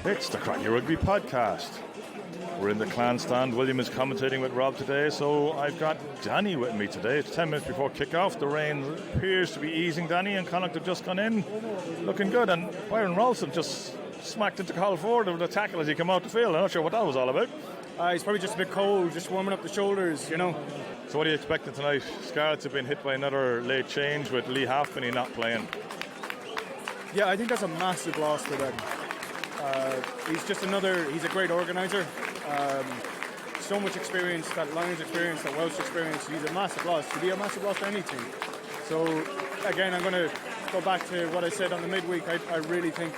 It's the Cracky Rugby Podcast. We're in the Clan stand. William is commentating with Rob today, so I've got Danny with me today. It's 10 minutes before kick-off. The rain appears to be easing, Danny, and Connacht have just gone in looking good. And Byron Ralston just smacked into Call Forward with a tackle as he came out the field. I'm not sure what that was all about. He's probably just a bit cold, just warming up the shoulders, you know. So what are you expecting tonight? Scarlets have been hit by another late change with Lee Halfpenny not playing. Yeah, I think that's a massive loss for them. He's a great organiser. So much experience, that Lions experience, that Welsh experience. He's a massive loss. He'd be a massive loss for any team. So, again, I'm going to go back to what I said on the midweek. I really think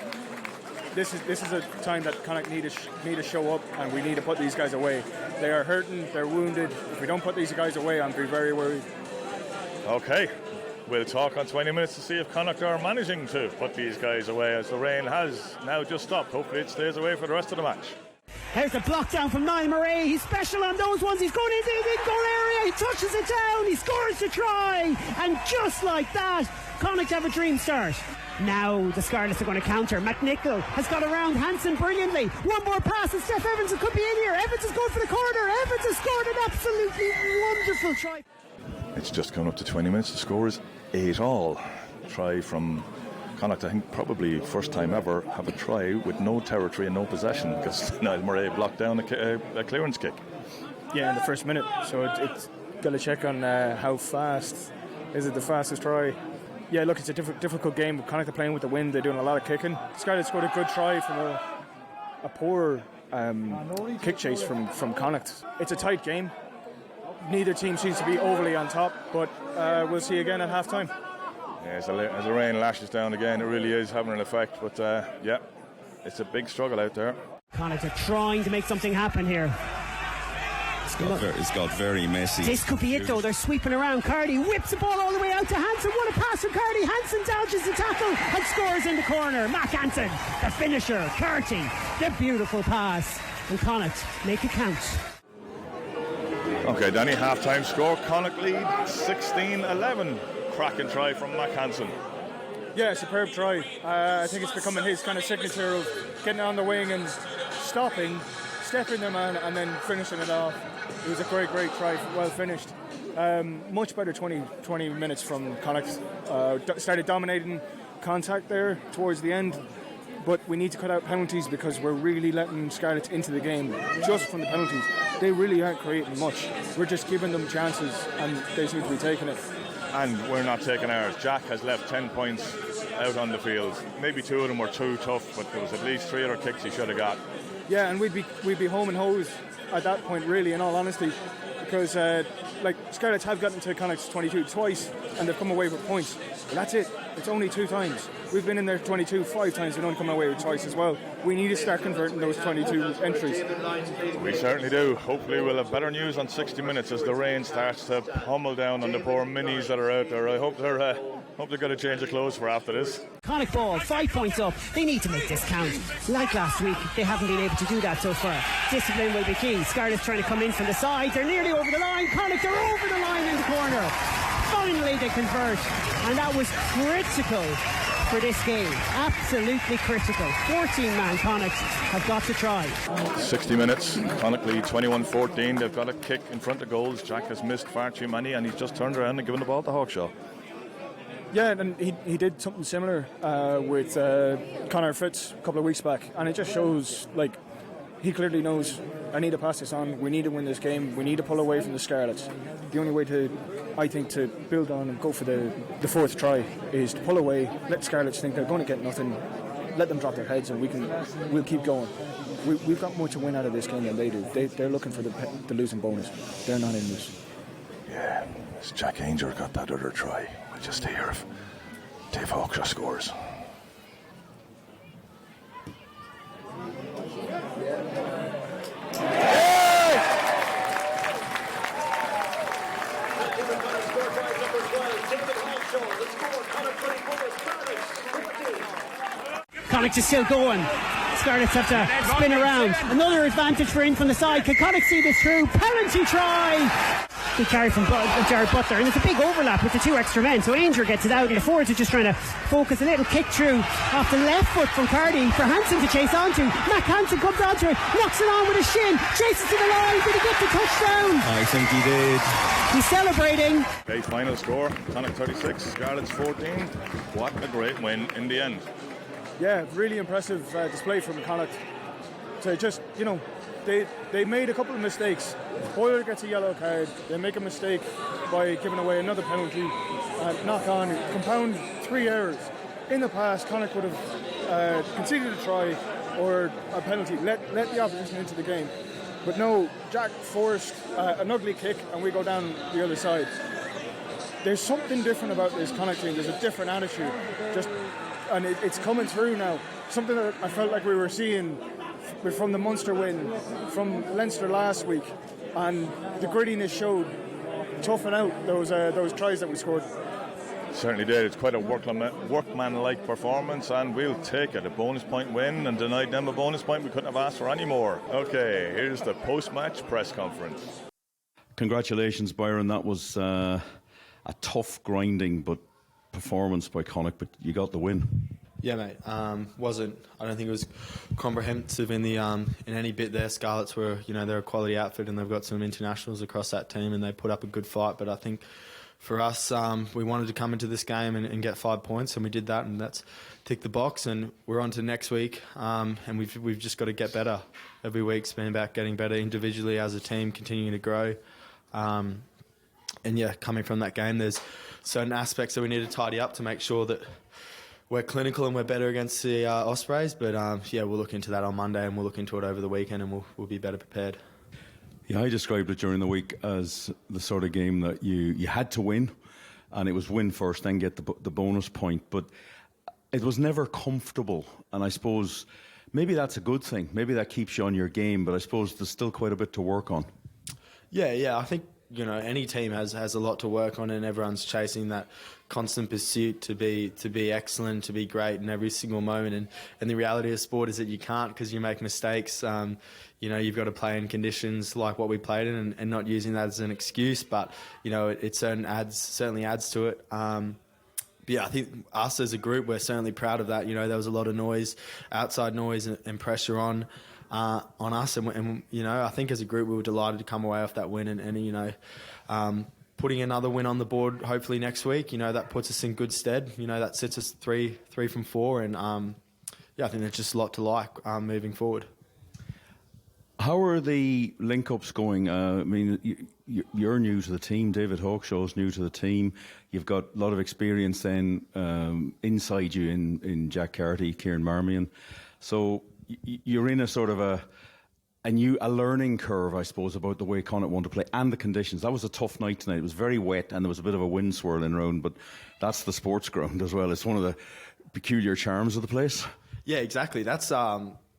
this is a time that Connacht need to show up, and we need to put these guys away. They are hurting, they're wounded. If we don't put these guys away, I'm very worried. Okay. We'll talk on 20 minutes to see if Connacht are managing to put these guys away, as the rain has now just stopped. Hopefully it stays away for the rest of the match. There's a block down from Niall Murray. He's special on those ones. He's going into the goal area. He touches it down. He scores the try. And just like that, Connacht have a dream start. Now the Scarlets are going to counter. McNichol has got around Hansen brilliantly. One more pass and Steph Evans could be in here. Evans is going for the corner. Evans has scored an absolutely wonderful try. It's just coming up to 20 minutes. The score is 8-all. Try from Connacht, I think probably first time ever, have a try with no territory and no possession, because Niall Murray blocked down a clearance kick. Yeah, in the first minute. So it's got to check on how fast. Is it the fastest try? Yeah, look, it's a difficult game. Connacht are playing with the wind. They're doing a lot of kicking. Scarlett scored a good try from a poor kick chase from Connacht. It's a tight game. Neither team seems to be overly on top, but we'll see again at half-time. Yeah, as the rain lashes down again, it really is having an effect, but yeah, it's a big struggle out there. Connacht are trying to make something happen here. It's got very messy. This could be it though. They're sweeping around. Cardi whips the ball all the way out to Hansen. What a pass from Cardi. Hansen dodges the tackle and scores in the corner. Mac Hansen, the finisher. Carty, the beautiful pass. And Connacht make it count. Okay, Danny, half-time score. Connacht lead 16-11. Cracking try from Mac Hansen. Yeah, superb try. I think it's becoming his kind of signature of getting on the wing and stopping, stepping the man, and then finishing it off. It was a great try, well finished. Much better 20 minutes from Connacht. Started dominating contact there towards the end, but we need to cut out penalties because we're really letting Scarlets into the game just from the penalties. They really aren't creating much. We're just giving them chances and they seem to be taking it. And we're not taking ours. Jack has left 10 points out on the field. Maybe 2 of them were too tough, but there was at least 3 other kicks he should have got. Yeah, and we'd be home and hose at that point, really, in all honesty, because Scarlets have gotten to Connacht's 22 twice and they've come away with points. But that's it. It's only 2 times. We've been in there 22 5 times. We don't come away with twice as well. We need to start converting those 22 entries. We certainly do. Hopefully we'll have better news on 60 minutes as the rain starts to pummel down on the poor minis that are out there. I hope they're going to change of clothes for after this. Connacht ball, 5 points up. They need to make this count. Like last week, they haven't been able to do that so far. Discipline will be key. Scarlets trying to come in from the side. They're nearly over the line. Connacht are over the line in the corner. Finally they convert, and that was critical for this game. Absolutely critical. 14-man Connacht have got to try. 60 minutes. Connacht lead 21-14. They've got a kick in front of goals. Jack has missed far too many, and he's just turned around and given the ball to Hawkshaw. Yeah, and he did something similar with Conor Fitz a couple of weeks back, and it just shows he clearly knows, I need to pass this on, we need to win this game, we need to pull away from the Scarlets. The only way to build on and go for the 4th try is to pull away, let Scarlets think they're going to get nothing, let them drop their heads, and we'll keep going. We've got more to win out of this game than they do. They're looking for the losing bonus. They're not in this. Yeah, it's Jack Ainger got that other try. We'll just hear if Dave Hawkshaw scores. Connacht is still going. Scarlets have to spin around. Another advantage for in from the side. Can Connacht see this through? Penalty try! Good carry from Jared Butler, and it's a big overlap with the two extra men, so Ainger gets it out and the forwards are just trying to focus. A little kick through off the left foot from Cardi for Hansen to chase onto. Mac Hansen comes onto it, knocks it on with his shin, chases to the line. Did he get the touchdown? I think he did. He's celebrating. Okay, final score, Connacht 36, Scarlets 14. What a great win in the end. Yeah, really impressive display from Connacht. So just, they made a couple of mistakes. Boyle gets a yellow card. They make a mistake by giving away another penalty. Knock on, compound 3 errors. In the past, Connacht would have conceded a try or a penalty, let the opposition into the game. But no, Jack forced an ugly kick and we go down the other side. There's something different about this Connacht team. There's a different attitude. And it's coming through now. Something that I felt like we were seeing from the Munster win, from Leinster last week, and the grittiness showed, toughing out those tries that we scored. Certainly did. It's quite a workman-like performance, and we'll take it. A bonus point win, and denied them a bonus point. We couldn't have asked for any more. Okay, here's the post-match press conference. Congratulations, Byron. That was a tough, grinding but performance by Connacht, but you got the win. Yeah, mate. I don't think it was comprehensive in any bit there. Scarlets were, they're a quality outfit and they've got some internationals across that team and they put up a good fight. But I think for us, we wanted to come into this game and get 5 points, and we did that, and that's tick the box. And we're on to next week, and we've just got to get better every week. It's been about getting better individually as a team, continuing to grow. And yeah, coming from that game, there's certain aspects that we need to tidy up to make sure that we're clinical and we're better against the Ospreys. But yeah, we'll look into that on Monday, and we'll look into it over the weekend, and we'll be better prepared. Yeah, I described it during the week as the sort of game that you had to win, and it was win first, then get the bonus point. But it was never comfortable, and I suppose maybe that's a good thing. Maybe that keeps you on your game, but I suppose there's still quite a bit to work on. Yeah, I think any team has a lot to work on, and everyone's chasing that constant pursuit to be excellent, to be great in every single moment. And the reality of sport is that you can't, because you make mistakes. You've got to play in conditions like what we played in, and not using that as an excuse. But it certainly adds to it. But yeah, I think us as a group, we're certainly proud of that. There was a lot of noise, outside noise, and pressure on us, and I think as a group we were delighted to come away off that win, and putting another win on the board hopefully next week, that puts us in good stead. That sits us three from 4, and I think there's just a lot to like moving forward. How are the link-ups going? I mean, you're new to the team. David Hawkshaw's new to the team. You've got a lot of experience then inside you in Jack Carty, Kieran Marmion. So you're in a sort of a learning curve, I suppose, about the way Connacht want to play and the conditions. That was a tough night tonight. It was very wet and there was a bit of a wind swirling around, but that's the sports ground as well. It's one of the peculiar charms of the place. Yeah, exactly. That's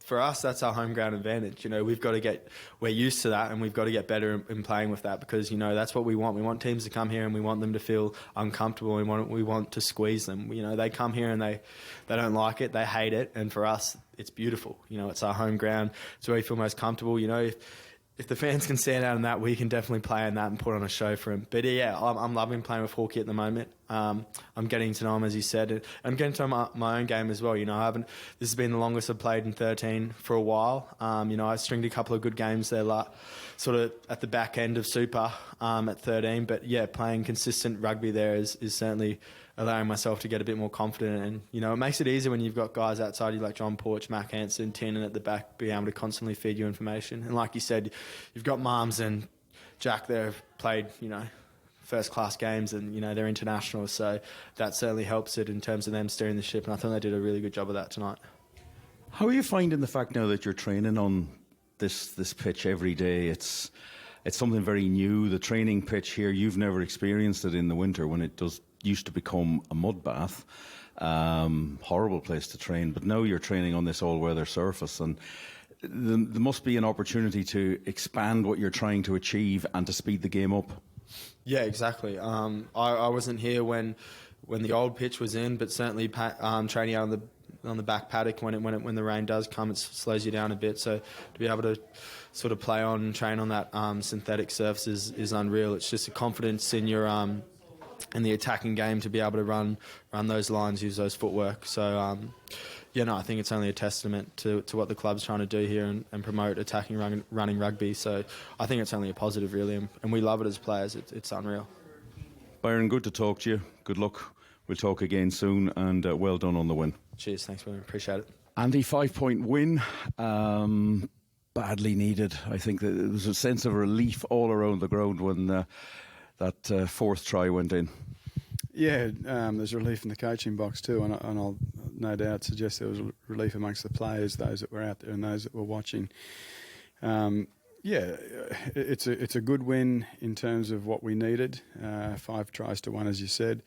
for us, that's our home ground advantage. We're used to that, and we've got to get better in playing with that, because that's what we want. We want teams to come here and we want them to feel uncomfortable. We want to squeeze them. They come here and they don't like it, they hate it, and for us, it's beautiful. It's our home ground. It's where we feel most comfortable. If the fans can stand out in that, we can definitely play in that and put on a show for them. But yeah, I'm loving playing with Hawkeye at the moment. I'm getting to know him, as you said, and I'm getting to know my own game as well. This has been the longest I've played in 13 for a while. I stringed a couple of good games there, sort of at the back end of Super at 13. But yeah, playing consistent rugby there is certainly allowing myself to get a bit more confident, and it makes it easier when you've got guys outside you like John Porch, Mac Hansen, Tin, and at the back being able to constantly feed you information. And like you said, you've got Marms and Jack there have played first class games, and they're international, so that certainly helps it in terms of them steering the ship, and I think they did a really good job of that tonight. How are you finding the fact now that you're training on this pitch every day? It's something very new. The training pitch here, you've never experienced it in the winter when it used to become a mud bath. Horrible place to train, but now you're training on this all-weather surface, and there must be an opportunity to expand what you're trying to achieve and to speed the game up. Yeah, exactly. I wasn't here when the old pitch was in, but certainly training out on the back paddock when the rain does come, it slows you down a bit. So to be able to sort of play on and train on that synthetic surface is unreal. It's just a confidence in your in the attacking game to be able to run those lines, use those footwork. So I think it's only a testament to what the club's trying to do here and promote attacking running rugby. So I think it's only a positive, really, and we love it as players. It's unreal. Byron, good to talk to you. Good luck. We'll talk again soon, and well done on the win. Cheers, thanks, William. Appreciate it. Andy, 5-point win. Badly needed. I think that there was a sense of relief all around the ground when that fourth try went in. Yeah, there's relief in the coaching box too, and I'll no doubt suggest there was relief amongst the players, those that were out there and those that were watching. It's a good win in terms of what we needed. 5 tries to 1, as you said,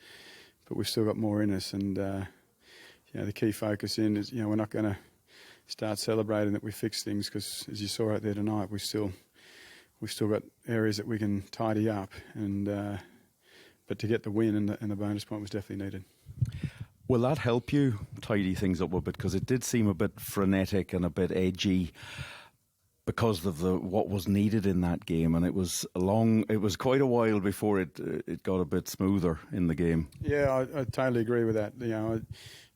but we've still got more in us. And the key focus is we're not going to start celebrating that we fixed things, because as you saw out there tonight, we've still got areas that we can tidy up. And but to get the win and the bonus point was definitely needed. Will that help you tidy things up a bit? Because it did seem a bit frenetic and a bit edgy because of what was needed in that game, and it was quite a while before it got a bit smoother in the game. Yeah, I totally agree with that.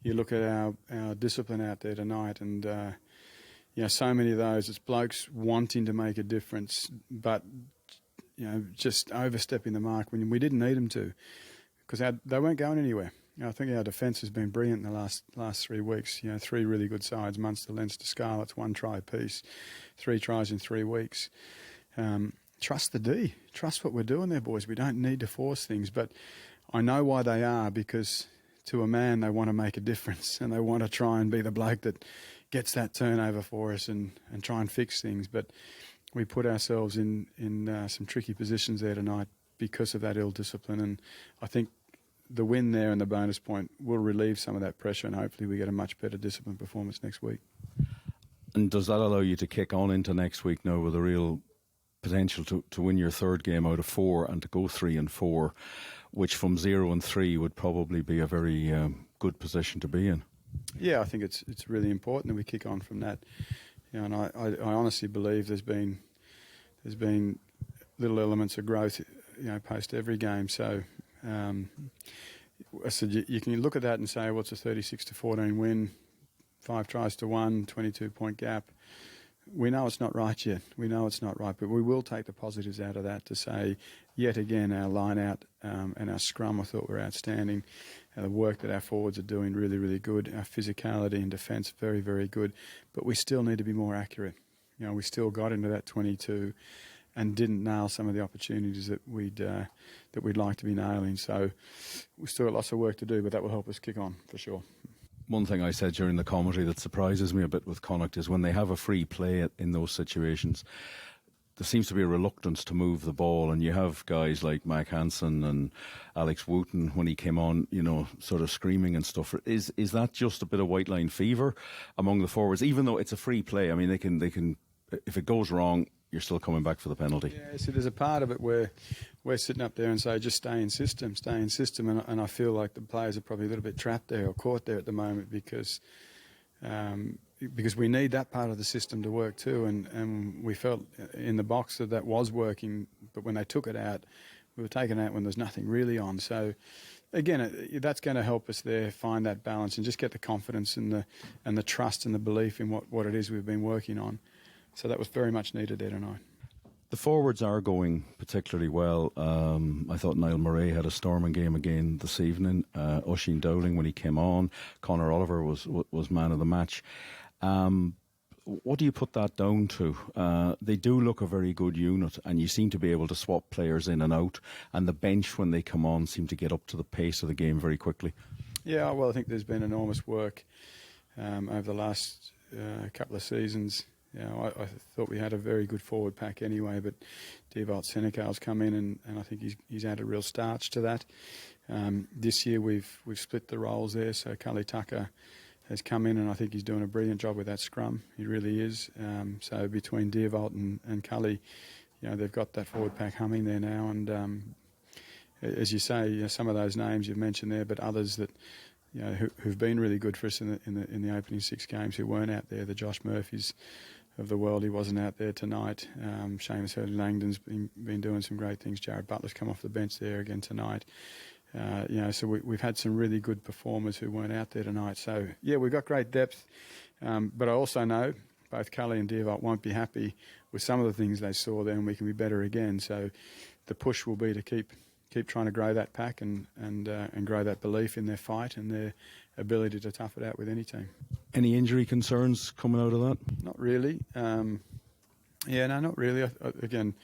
You look at our discipline out there tonight, and so many of those, it's blokes wanting to make a difference, but just overstepping the mark when we didn't need them to, because they weren't going anywhere. I think our defence has been brilliant in the last 3 weeks. 3 really good sides: Munster, Leinster, Scarlets, 1 try apiece, 3 tries in 3 weeks. Trust the D. Trust what we're doing there, boys. We don't need to force things, but I know why they are, because to a man they want to make a difference and they want to try and be the bloke that gets that turnover for us and try and fix things. But we put ourselves in some tricky positions there tonight because of that ill discipline, and I think the win there and the bonus point will relieve some of that pressure, and hopefully we get a much better disciplined performance next week. And does that allow you to kick on into next week now with a real potential to win your 3rd game out of 4 and to go 3-4, which from 0-3 would probably be a very good position to be in? Yeah, I think it's really important that we kick on from that. And I honestly believe there's been little elements of growth, post every game. So I said you can look at that and say, what's a 36-14 win, 5 tries to 1, 22-point gap. We know it's not right yet. We know it's not right, but we will take the positives out of that to say, yet again, our line out and our scrum, I thought, were outstanding. The work that our forwards are doing, really, really good. Our physicality and defence, very, very good. But we still need to be more accurate. We still got into that 22 and didn't nail some of the opportunities that we'd like to be nailing. So we've still got lots of work to do, but that will help us kick on for sure. One thing I said during the commentary that surprises me a bit with Connacht is when they have a free play in those situations, there seems to be a reluctance to move the ball, and you have guys like Mac Hansen and Alex Wooten when he came on, sort of screaming and stuff. Is that just a bit of white line fever among the forwards, even though it's a free play? I mean, they can if it goes wrong, you're still coming back for the penalty. Yeah, so there's a part of it where we're sitting up there and say, just stay in system, and I feel like the players are probably a little bit trapped there or caught there at the moment because we need that part of the system to work too, and we felt in the box that was working, but when they took it out, we were taken out when there's nothing really on. So again, that's going to help us there find that balance and just get the confidence and the trust and the belief in what it is we've been working on. So that was very much needed there tonight. The forwards are going particularly well. I thought Niall Murray had a storming game again this evening. Oisin Dowling, when he came on, Conor Oliver was man of the match. What do you put that down to? They do look a very good unit, and you seem to be able to swap players in and out, and the bench, when they come on, seem to get up to the pace of the game very quickly. Yeah, well, I think there's been enormous work over the last couple of seasons. I thought we had a very good forward pack anyway, but Dewald Senegal's come in and I think he's added real starch to that. This year we've split the roles there, so Cully Tucker has come in and I think he's doing a brilliant job with that scrum. He really is. So between Dewald and Cully, they've got that forward pack humming there now. And as you say, some of those names you've mentioned there, but others that who've been really good for us in the opening 6 games, who weren't out there. The Josh Murphys of the world, he wasn't out there tonight. Seamus Hurley-Langdon's been doing some great things. Jared Butler's come off the bench there again tonight. So we've had some really good performers who weren't out there tonight. So yeah, we've got great depth, but I also know both Cully and Divock won't be happy with some of the things they saw there, and we can be better again. So the push will be to keep trying to grow that pack and grow that belief in their fight and their ability to tough it out with any team. Any injury concerns coming out of that? Not really. Not really. Again,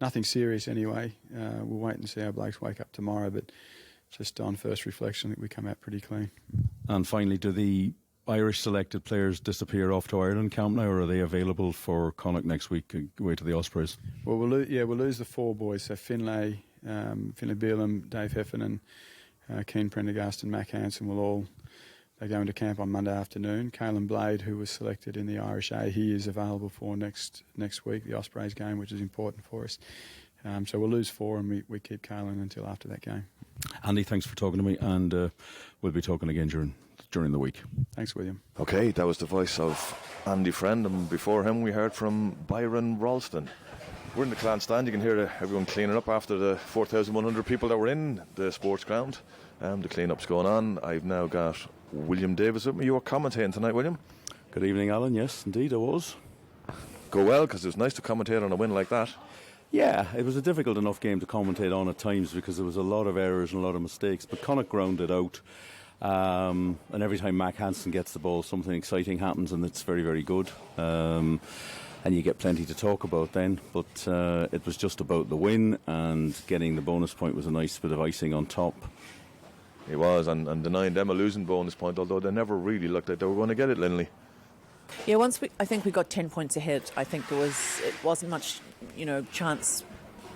nothing serious anyway. We'll wait and see how Blakes wake up tomorrow, but just on first reflection, I think we come out pretty clean. And finally, do the Irish selected players disappear off to Ireland camp now, or are they available for Connacht next week, away to the Ospreys? Well, we'll lose the 4 boys. So Finlay Beelum, Dave Heffernan, Keane Prendergast and Mac Hansen they go into camp on Monday afternoon. Caelan Blade, who was selected in the Irish A, he is available for next week, the Ospreys game, which is important for us. So we'll lose 4 and we keep Caelan until after that game. Andy, thanks for talking to me, and we'll be talking again during the week. Thanks, William. Okay, that was the voice of Andy Friend, and before him we heard from Byron Ralston. We're in the Clan Stand. You can hear everyone cleaning up after the 4,100 people that were in the sports ground. The clean-up's going on. I've now got William Davis with me. You were commentating tonight, William? Good evening, Alan. Yes, indeed I was. Go well, because it was nice to commentate on a win like that. Yeah, it was a difficult enough game to commentate on at times because there was a lot of errors and a lot of mistakes, but Connacht grounded out. And every time Mac Hansen gets the ball, something exciting happens, and it's very, very good. And you get plenty to talk about then, but it was just about the win, and getting the bonus point was a nice bit of icing on top. It was, and denying them a losing bonus point, although they never really looked like they were going to get it, Linley. Yeah, I think we got 10 points ahead. I think it wasn't much, chance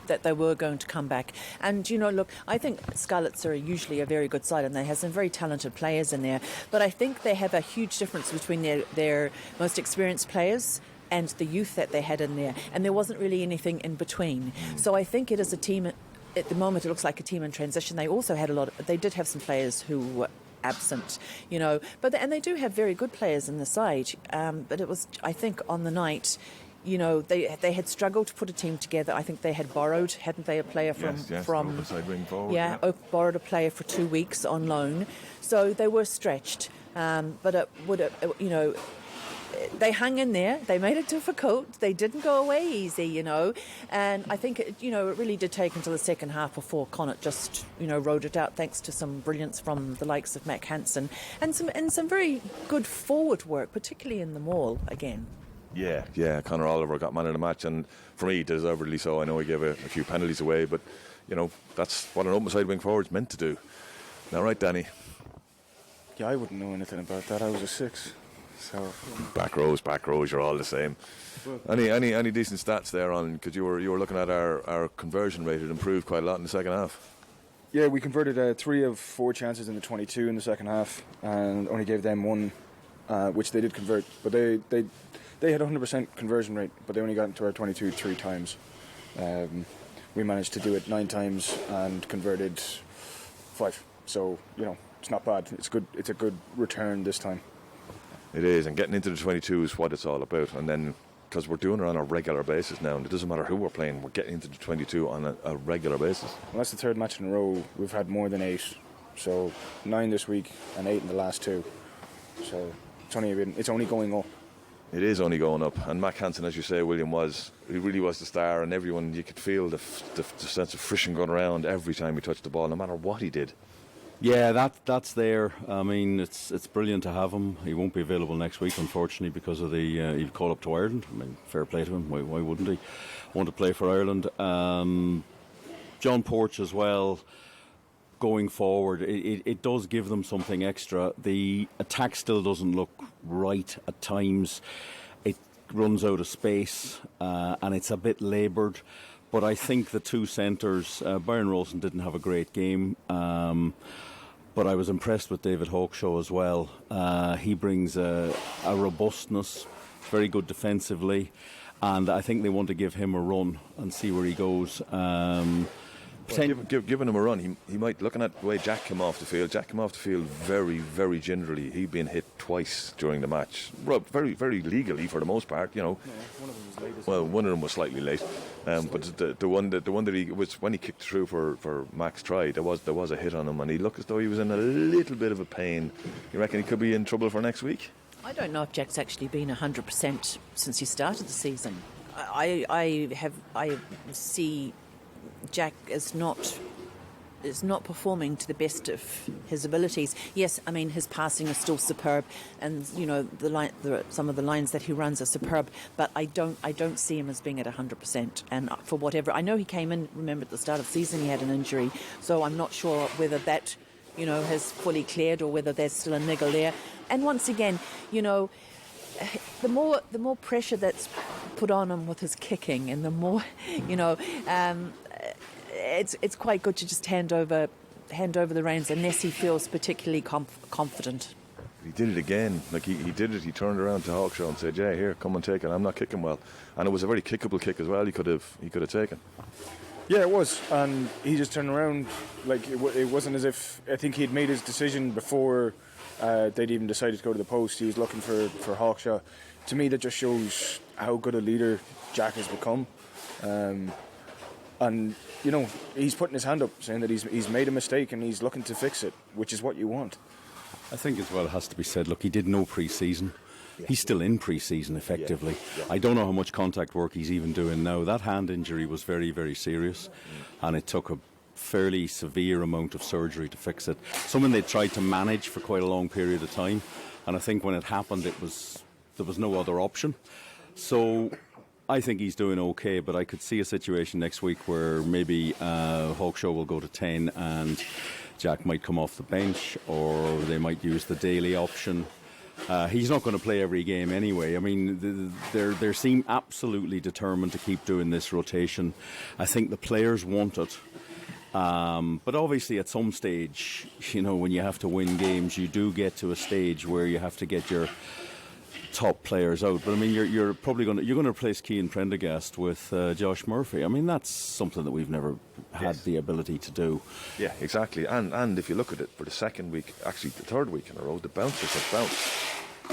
that they were going to come back. And, look, I think Scarlets are usually a very good side, and they have some very talented players in there. But I think they have a huge difference between their most experienced players and the youth that they had in there. And there wasn't really anything in between. So I think it is a team, at the moment it looks like a team in transition. They also had they did have some players who were absent, and they do have very good players in the side. But it was, I think, on the night, they had struggled to put a team together. I think they had borrowed, hadn't they, a player from side wing forward. Borrowed a player for 2 weeks on loan, so they were stretched. But they hung in there. They made it difficult. They didn't go away easy, And I think it really did take until the second half before Connacht just rode it out, thanks to some brilliance from the likes of Mac Hansen and some very good forward work, particularly in the maul again. Yeah. Conor Oliver got man of the match, and for me, deservedly so. I know he gave a few penalties away, but that's what an open side wing forward's meant to do. Now, right, Danny? Yeah, I wouldn't know anything about that. I was a 6. So back rows, you're all the same. Any decent stats there on? Because you were looking at our conversion rate. It improved quite a lot in the second half. Yeah, we converted 3 of 4 chances in the 22 in the second half, and only gave them 1, which they did convert. But they had 100% conversion rate, but they only got into our 22 3 times. We managed to do it 9 times and converted 5. So it's not bad. It's good. It's a good return this time. It is, and getting into the 22 is what it's all about. And then, because we're doing it on a regular basis now, and it doesn't matter who we're playing, we're getting into the 22 on a regular basis. Well, that's the 3rd match in a row. We've had more than 8. So 9 this week and 8 in the last 2. So it's only going up. It is only going up. And Mac Hansen, as you say, William, he really was the star, and everyone, you could feel the sense of friction going around every time he touched the ball, no matter what he did. Yeah, that's there. I mean, it's brilliant to have him. He won't be available next week, unfortunately, because of he called up to Ireland. I mean, fair play to him. Why wouldn't he want to play for Ireland? John Porch as well. Going forward, it does give them something extra. The attack still doesn't look right at times. It runs out of space, and it's a bit laboured. But I think the 2 centres, Byron Ralston didn't have a great game, but I was impressed with David Hawkshaw as well. He brings a robustness, very good defensively, and I think they want to give him a run and see where he goes. Giving him a run, he might, looking at the way Jack came off the field, very, very gingerly. He'd been hit twice during the match. Well, very, very legally for the most part, you know. No, one of them was late. Well, one of them was slightly late. But the one that he was, when he kicked through for Mac's try, there was a hit on him, and he looked as though he was in a little bit of a pain. You reckon he could be in trouble for next week? I don't know if Jack's actually been 100% since he started the season. I see Jack is not performing to the best of his abilities. Yes, I mean his passing is still superb, and you know some of the lines that he runs are superb. But I don't see him as being at 100%. And for whatever, I know he came in. Remember at the start of the season he had an injury, so I'm not sure whether that has fully cleared or whether there's still a niggle there. And once again, the more pressure that's put on him with his kicking, and the more it's quite good to just hand over the reins unless he feels particularly confident. He did it again. Like he did it. He turned around to Hawkshaw and said, "Yeah, here, come and take it. I'm not kicking well." And it was a very kickable kick as well. He could have taken. Yeah, it was, and he just turned around. Like it wasn't as if I think he'd made his decision before they'd even decided to go to the post. He was looking for Hawkshaw. To me, that just shows how good a leader Jack has become. And he's putting his hand up, saying that he's made a mistake and he's looking to fix it, which is what you want. I think as well it has to be said, look, he did no pre-season. Yeah. He's still in pre-season, effectively. Yeah. I don't know how much contact work he's even doing now. That hand injury was very, very serious, and it took a fairly severe amount of surgery to fix it. Something they tried to manage for quite a long period of time, and I think when it happened, there was no other option. So I think he's doing okay, but I could see a situation next week where maybe Hawkshaw will go to 10 and Jack might come off the bench, or they might use the daily option. He's not going to play every game anyway. I mean, they seem absolutely determined to keep doing this rotation. I think the players want it. But obviously at some stage, when you have to win games, you do get to a stage where you have to get your top players out. But I mean, you're probably going to replace Cian Prendergast with Josh Murphy. I mean, that's something that we've never had the ability to do. Yeah, exactly. And if you look at it, for the second week, actually the third week in a row, the bouncers have bounced.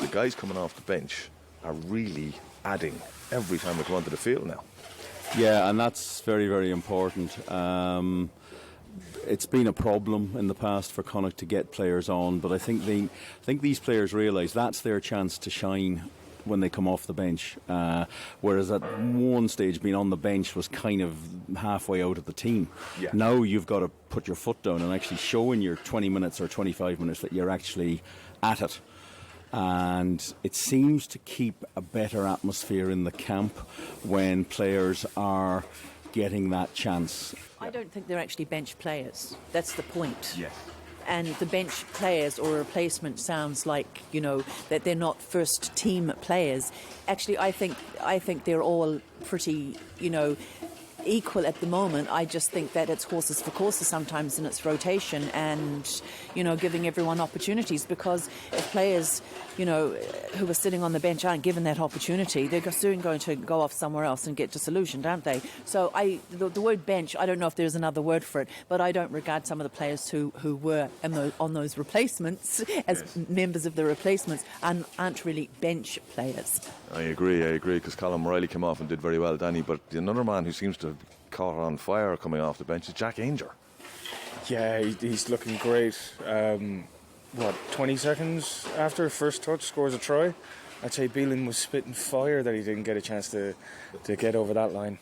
The guys coming off the bench are really adding every time they come onto the field now. Yeah, and that's very, very important. It's been a problem in the past for Connacht to get players on, but I think these players realise that's their chance to shine when they come off the bench. Whereas at one stage, being on the bench was kind of halfway out of the team. Yeah. Now you've got to put your foot down and actually show in your 20 minutes or 25 minutes that you're actually at it. And it seems to keep a better atmosphere in the camp when players are getting that chance. I don't think they're actually bench players. That's the point. Yes. And the bench players or replacement sounds like, that they're not first team players. Actually, I think they're all pretty, equal at the moment. I just think that it's horses for courses sometimes in its rotation and, giving everyone opportunities, because if players, who are sitting on the bench aren't given that opportunity, they're soon going to go off somewhere else and get disillusioned, aren't they? So the word bench, I don't know if there's another word for it, but I don't regard some of the players who were on those replacements as members of the replacements and aren't really bench players. I agree, because Colin Riley came off and did very well, Danny, but another man who seems to have caught on fire coming off the bench is Jack Ainger. Yeah, he's looking great. 20 seconds after first touch, scores a try. I'd say Beelan was spitting fire that he didn't get a chance to get over that line.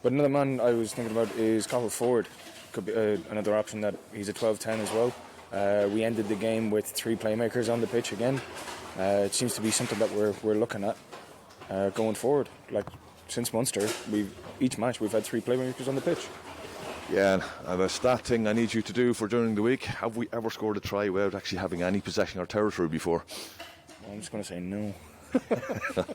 But another man I was thinking about is Cathal Ford. Could be another option. That he's a 12-10 as well. We ended the game with 3 playmakers on the pitch again. It seems to be something that we're looking at going forward. Like since Munster, each match we've had 3 playmakers on the pitch. Yeah, and I have a stat thing I need you to do for during the week. Have we ever scored a try without actually having any possession or territory before? Well, I'm just going to say no.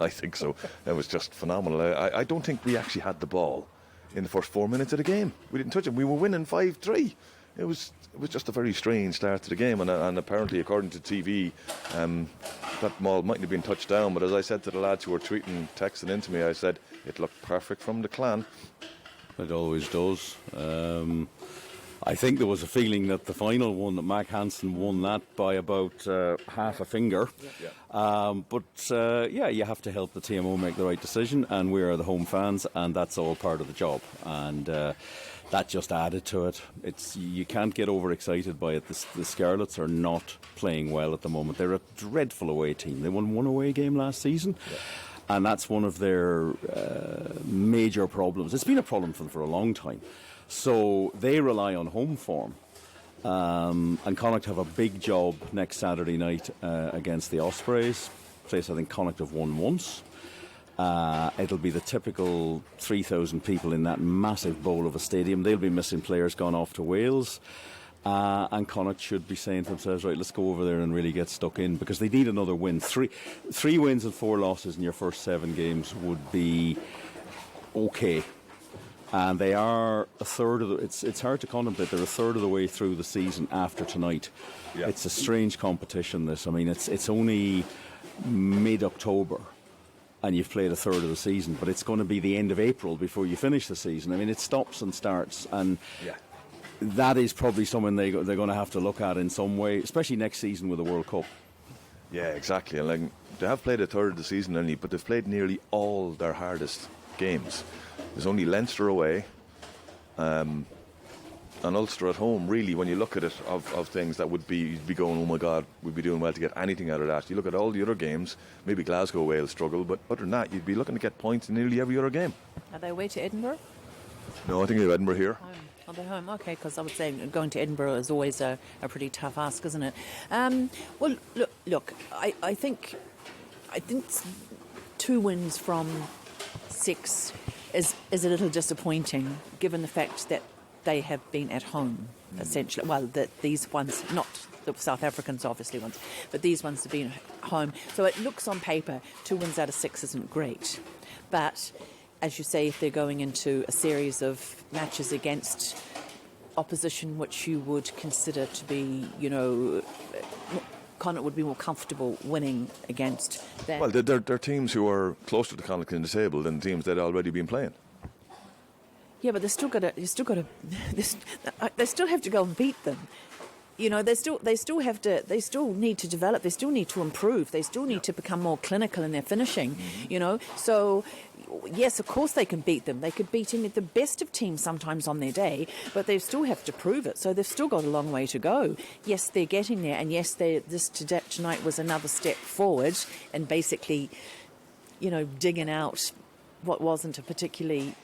I think so. That was just phenomenal. I don't think we actually had the ball in the first 4 minutes of the game. We didn't touch it. We were winning 5-3. It was just a very strange start to the game, and apparently, according to TV, that ball mightn't have been touched down. But as I said to the lads who were texting into me, I said it looked perfect from the Clan. It always does. I think there was a feeling that the final one, that Mac Hansen won that by about half a finger. But you have to help the TMO make the right decision, and we are the home fans, and that's all part of the job. And that just added to it. You can't get overexcited by it. The Scarlets are not playing well at the moment. They're a dreadful away team. They won one away game last season. And that's one of their major problems. It's been a problem for them for a long time. So they rely on home form. And Connacht have a big job next Saturday night against the Ospreys. Place I think Connacht have won once. It'll be the typical 3,000 people in that massive bowl of a stadium. They'll be missing players gone off to Wales. And Connacht should be saying to themselves, right, let's go over there and really get stuck in, because they need another win. Three wins and 4 losses in your first 7 games would be okay. And they are a third of the... It's hard to contemplate. They're a third of the way through the season after tonight. Yeah. It's a strange competition, this. I mean, it's only mid-October, and you've played a third of the season, but it's going to be the end of April before you finish the season. I mean, it stops and starts, and... Yeah. That is probably something they're going to have to look at in some way, especially next season with the World Cup. Yeah, exactly. And like, they have played a third of the season only, but they've played nearly all their hardest games. There's only Leinster away, and Ulster at home. Really, when you look at it, of things that would be, you'd be going, oh my God, we'd be doing well to get anything out of that. You look at all the other games, maybe Glasgow, Wales struggle, but other than that, you'd be looking to get points in nearly every other game. Are they away to Edinburgh? No, I think they have Edinburgh here. Are they home? Okay, because I would say going to Edinburgh is always a pretty tough ask, isn't it? Well, look. I think 2 wins from 6 is a little disappointing, given the fact that they have been at home essentially. Well, these ones, not the South Africans, obviously ones, but these ones have been home. So it looks on paper 2 wins out of 6 isn't great, but. As you say, if they're going into a series of matches against opposition which you would consider to be, Connacht would be more comfortable winning against them. Well, they're teams who are closer to Connacht in the table than teams that have already been playing. Yeah, but they still have to go and beat them. They still need to develop. They still need to improve. They still need to become more clinical in their finishing. So. Yes, of course they can beat them. They could beat any of the best of teams sometimes on their day, but they still have to prove it. So they've still got a long way to go. Yes, they're getting there, and yes, tonight was another step forward, and basically, digging out what wasn't a particularly,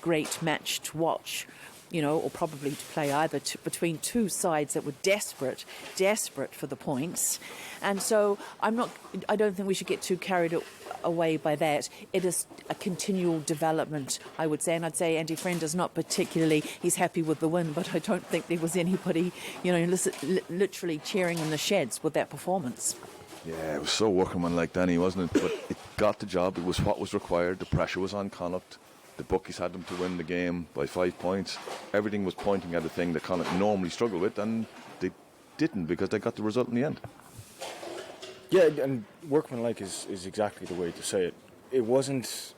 great match to watch. Or probably to play either between 2 sides that were desperate for the points. And so I don't think we should get too carried away by that. It is a continual development, I would say. And I'd say Andy Friend is not particularly, he's happy with the win, but I don't think there was anybody, literally cheering in the sheds with that performance. Yeah, it was so workmanlike, Danny, wasn't it? But it got the job. It was what was required. The pressure was on Connacht. The bookies had them to win the game by 5 points. Everything was pointing at a thing that Connacht normally struggle with, and they didn't, because they got the result in the end. Yeah, and workmanlike is exactly the way to say it. It wasn't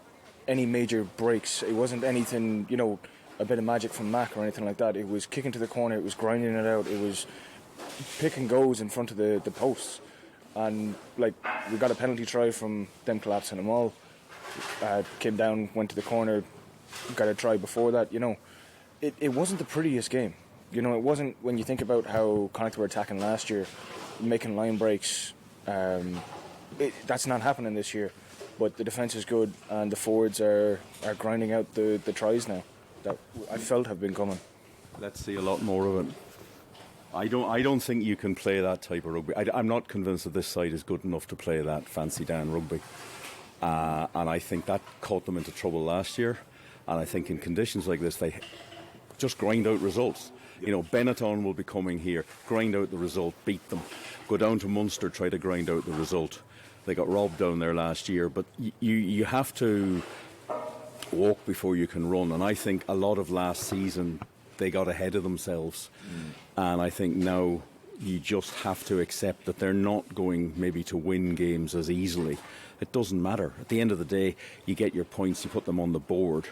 any major breaks. It wasn't anything, a bit of magic from Mac or anything like that. It was kicking to the corner. It was grinding it out. It was pick and goes in front of the posts. And, we got a penalty try from them collapsing them all. Came down, went to the corner, got a try before that. It wasn't the prettiest game. It wasn't, when you think about how Connacht were attacking last year, making line breaks. That's not happening this year. But the defence is good, and the forwards are grinding out the tries now that I felt have been coming. Let's see a lot more of it. I don't think you can play that type of rugby. I'm not convinced that this side is good enough to play that fancy Dan rugby. And I think that caught them into trouble last year. And I think in conditions like this, they just grind out results. Benetton will be coming here, grind out the result, beat them. Go down to Munster, try to grind out the result. They got robbed down there last year. But you have to walk before you can run. And I think a lot of last season, they got ahead of themselves. And I think now you just have to accept that they're not going maybe to win games as easily. It doesn't matter. At the end of the day, you get your points, you put them on the board.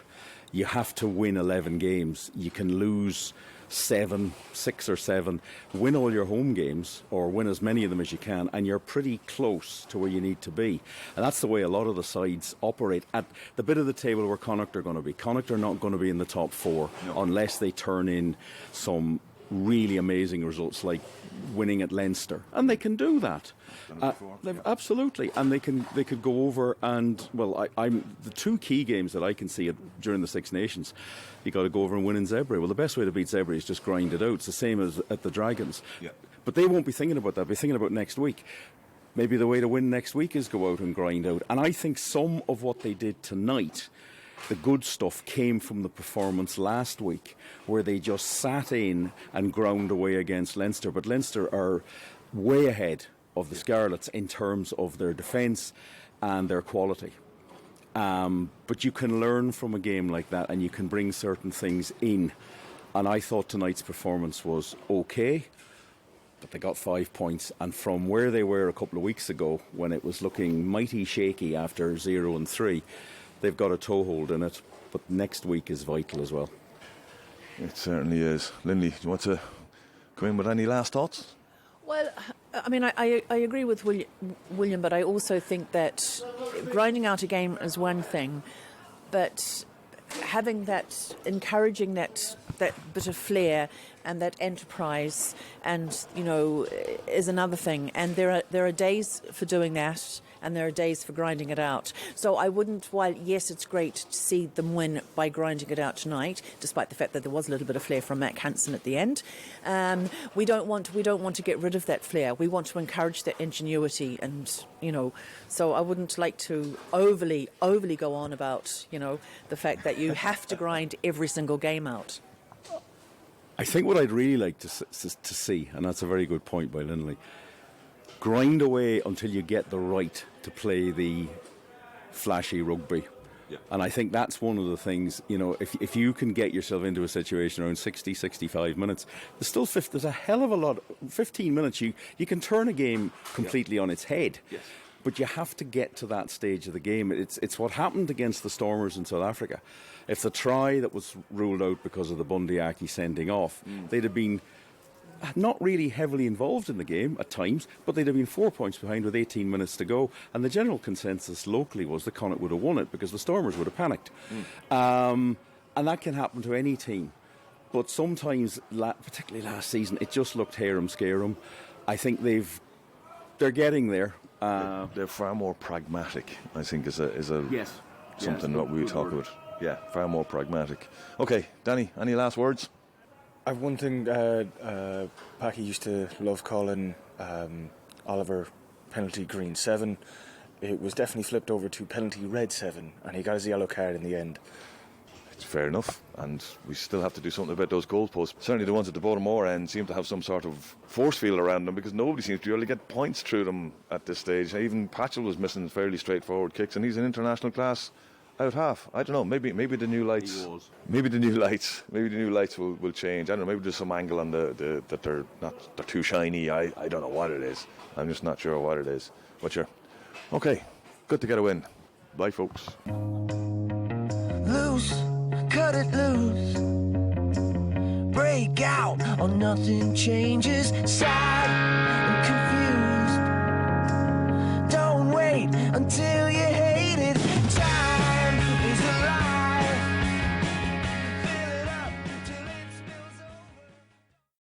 You have to win 11 games. You can lose 6 or 7, win all your home games or win as many of them as you can, and you're pretty close to where you need to be. And that's the way a lot of the sides operate at the bit of the table where Connacht are going to be. Connacht are not going to be in the top 4 unless they turn in some really amazing results like winning at Leinster, and they can do that. Absolutely, and they could go over and I'm the 2 key games that I can see during the Six Nations. You got to go over and win in Zebra. Well, the best way to beat Zebra is just grind it out. It's the same as at the Dragons. Yeah. But they won't be thinking about that. They'll be thinking about next week. Maybe the way to win next week is go out and grind out. And I think some of what they did tonight, the good stuff, came from the performance last week, where they just sat in and ground away against Leinster. But Leinster are way ahead of the Scarlets in terms of their defence and their quality. But you can learn from a game like that, and you can bring certain things in. And I thought tonight's performance was okay, but they got 5 points. And from where they were a couple of weeks ago, when it was looking mighty shaky after 0-3, they've got a toehold in it. But next week is vital as well. It certainly is. Linley, do you want to come in with any last thoughts? Well, I mean, I agree with William, but I also think that grinding out a game is one thing, but having that, encouraging that bit of flair and that enterprise, and is another thing. And there are days for doing that, and there are days for grinding it out. So I wouldn't. While yes, it's great to see them win by grinding it out tonight, despite the fact that there was a little bit of flair from Mac Hansen at the end. We don't want to get rid of that flair. We want to encourage that ingenuity, and So I wouldn't like to overly go on about the fact that you have to grind every single game out. I think what I'd really like to see, and that's a very good point by Linley, grind away until you get the right to play the flashy rugby. Yeah. And I think that's one of the things, if you can get yourself into a situation around 60, 65 minutes, there's a hell of a lot, 15 minutes, you can turn a game completely on its head. Yes. But you have to get to that stage of the game. It's what happened against the Stormers in South Africa. If the try that was ruled out because of the Bundyaki sending off, they'd have been not really heavily involved in the game at times, but they'd have been 4 points behind with 18 minutes to go. And the general consensus locally was that Connacht would have won it because the Stormers would have panicked. And that can happen to any team. But sometimes, particularly last season, it just looked harum-scarum. I think they're getting there. They're far more pragmatic, I think, is something that we talk about. Yeah, far more pragmatic. Okay, Danny, any last words? I've one thing. Packy used to love calling Oliver penalty green 7. It was definitely flipped over to penalty red 7, and he got his yellow card in the end. It's fair enough, and we still have to do something about those goalposts. Certainly the ones at the Baltimore end seem to have some sort of force field around them, because nobody seems to be able to get points through them at this stage. Even Patchell was missing fairly straightforward kicks, and he's an international class out half. I don't know, maybe the new lights maybe the new lights will change. I don't know, maybe there's some angle on that they're too shiny. I don't know what it is. I'm just not sure what it is. But sure. Okay, good to get a win. Bye, folks. Loose, cut it loose. Break out or nothing changes. Side